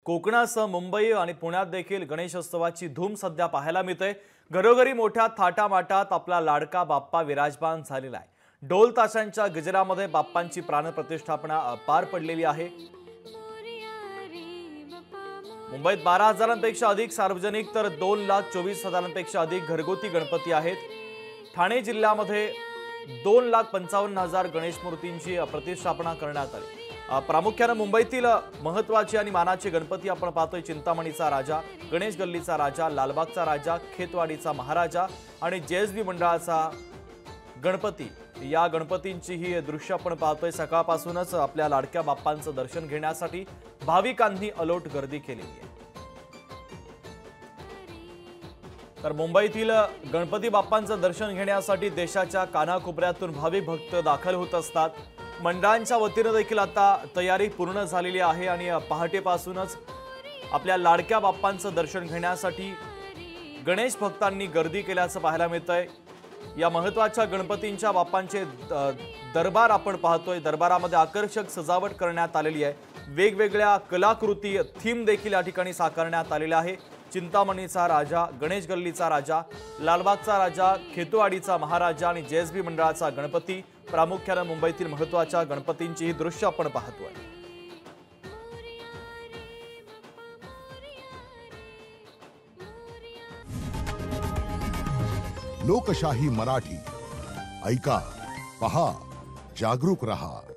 कोकणासह मुंबई आणि पुण्यात देखील गणेशोत्सवाची धूम सध्या पाहायला मिळते। घरोघरी मोठ्या थाटामाटात आपला लाडका बाप्पा विराजमान झालेला आहे। ढोल ताशांच्या गजरामध्ये बाप्पांची प्राणप्रतिष्ठापना पार पडलेली आहे। मुंबईत 12,000पेक्षा अधिक सार्वजनिक तर 2,24,000पेक्षा अधिक घरगुती गणपती आहेत। ठाणे जिल्ह्यामध्ये 2,55,000 गणेश मूर्तींची प्रतिष्ठापना करण्यात आली। प्रामुख्याने मुंबईतील महत्त्वाचे आणि मानाचे गणपती आपण पाहतोय। चिंतामणीचा राजा, गणेश गल्लीचा राजा, लालबागचा राजा, खेतवाडीचा महाराजा आणि जेएसबी मंडळाचा गणपती, या गणपतींची ही दृश्य आपण पाहतोय। सकाळपासूनच आपल्या लाडक्या बाप्पांचं दर्शन घेण्यासाठी भाविकांनी अलोट गर्दी केलेली आहे। तर मुंबईतील गणपती बाप्पांचं दर्शन घेण्यासाठी देशाच्या कानाकोपऱ्यातून भाविक भक्त दाखल होत असतात। मंडळांच्या वतीने देखील आता तयारी पूर्ण झालेली आहे आणि पहाटेपासूनच आपल्या लाडक्या बाप्पांचं दर्शन घेण्यासाठी गणेश भक्तांनी गर्दी केल्याचं पाहायला मिळतंय। या महत्त्वाच्या गणपतींच्या बाप्पांचे दरबार आपण पाहतोय। दरबारामध्ये आकर्षक सजावट करण्यात आलेली आहे। वेगवेगळ्या कलाकृती, थीम देखील या ठिकाणी साकारण्यात आलेल्या आहे। चिंतामणीचा राजा, गणेश गल्लीचा राजा, लालबागचा राजा, खेतवाडीचा महाराजा आणि जेएसबी मंडळाचा गणपती, प्रामुख्याने मुंबईतील महत्त्वाच्या गणपतींची ही दृश्य आपण पाहतोय। लोकशाही मराठी ऐका, पहा, जागरूक रहा।